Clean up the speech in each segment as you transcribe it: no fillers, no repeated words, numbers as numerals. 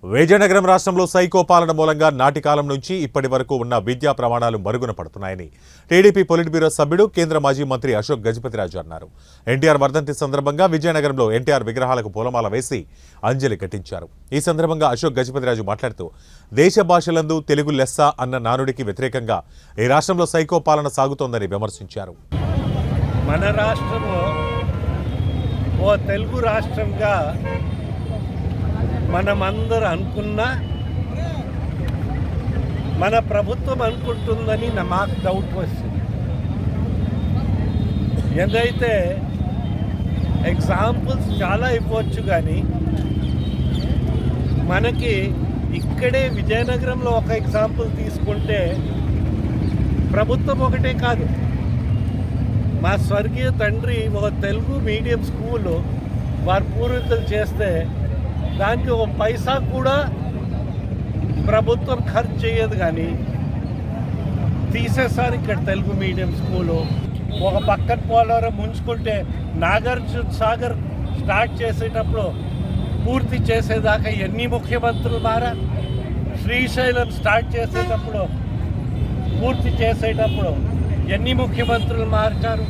విజయనగరం రాష్ట్రంలో సైకో పాలన మూలంగా నాటి కాలం నుంచి ఇప్పటి వరకు ఉన్న విద్యా ప్రమాణాలు మరుగున పడుతున్నాయని టీడీపీ పొలిట్ బ్యూరో సభ్యుడు కేంద్ర మాజీ మంత్రి అశోక్ గజపతిరాజు అన్నారు. ఎన్టీఆర్ వర్ధంతి సందర్భంగా విజయనగరంలో ఎన్టీఆర్ విగ్రహాలకు పూలమాల వేసి అంజలి ఘటించారు. ఈ సందర్భంగా అశోక్ గజపతిరాజు మాట్లాడుతూ దేశ భాషలందు తెలుగు లెస్స అన్న నానుడికి వ్యతిరేకంగా ఈ రాష్ట్రంలో సైకో పాలన సాగుతోందని విమర్శించారు. మన రాష్ట్రము ఓ తెలుగు రాష్ట్రంగా మనమందరూ అనుకున్నా మన ప్రభుత్వం అనుకుంటుందని మాకు డౌట్ వస్తుంది. ఏదైతే ఎగ్జాంపుల్స్ చాలా ఇవ్వచ్చు, కానీ మనకి ఇక్కడే విజయనగరంలో ఒక ఎగ్జాంపుల్ తీసుకుంటే ప్రభుత్వం ఒకటే కాదు, మా స్వర్గీయ తండ్రి ఒక తెలుగు మీడియం స్కూలు వారి పూర్వీకులు చేస్తే దానికి ఒక పైసా కూడా ప్రభుత్వం ఖర్చు చేయదు, కానీ తీసేసారు ఇక్కడ తెలుగు మీడియం స్కూలు. ఒక పక్కన పోలవరం ముంచుకుంటే నాగార్జున సాగర్ స్టార్ట్ చేసేటప్పుడు పూర్తి చేసేదాకా ఎన్ని ముఖ్యమంత్రులు మారా, శ్రీశైలం స్టార్ట్ చేసేటప్పుడు పూర్తి చేసేటప్పుడు ఎన్ని ముఖ్యమంత్రులు మార్చారు,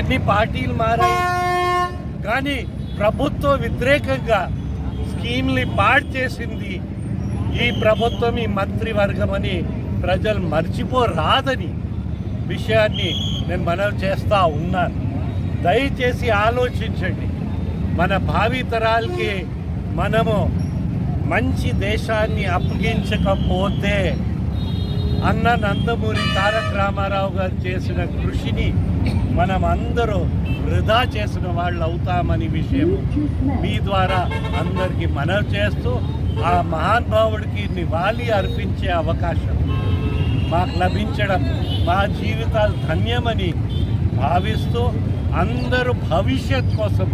ఎన్ని పార్టీలు మారాయి, కానీ ప్రభుత్వ వ్యతిరేకంగా స్కీమ్ని పాడు చేసింది ఈ ప్రభుత్వం, ఈ మంత్రివర్గం అని ప్రజలు మర్చిపోరాదని విషయాన్ని నేను మనవి చేస్తూ ఉన్నాను. దయచేసి ఆలోచించండి. మన భావి తరాలకి మనము మంచి దేశాన్ని అప్పగించకపోతే అన్న నందమూరి తారక రామారావు గారు చేసిన కృషిని మనం అందరూ వృధా చేసిన వాళ్ళు అవుతామని విషయం మీ ద్వారా అందరికీ మనవి చేస్తూ, ఆ మహానుభావుడికి నివాళి అర్పించే అవకాశం మాకు లభించడం మా జీవితాలు ధన్యమని భావిస్తూ అందరూ భవిష్యత్ కోసం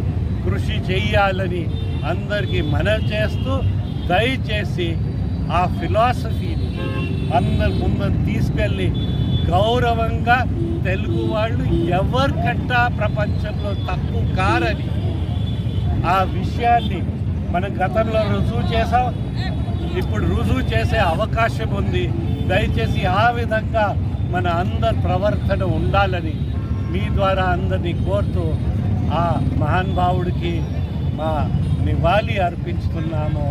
కృషి చేయాలని అందరికీ మనవి చేస్తూ, దయచేసి ఆ ఫిలాసఫీని అందరి ముందు తీసుకెళ్ళి గౌరవంగా తెలుగు వాళ్ళు ఎవరికంటా ప్రపంచంలో తక్కువ కారని ఆ విషయాన్ని మనం గతంలో రుజువు చేసాం, ఇప్పుడు రుజువు చేసే అవకాశం ఉంది. దయచేసి ఆ విధంగా మన అందరి ప్రవర్తన ఉండాలని మీ ద్వారా అందరినీ కోరుతూ ఆ మహానుభావుడికి మా నివాళి అర్పించుతున్నాము.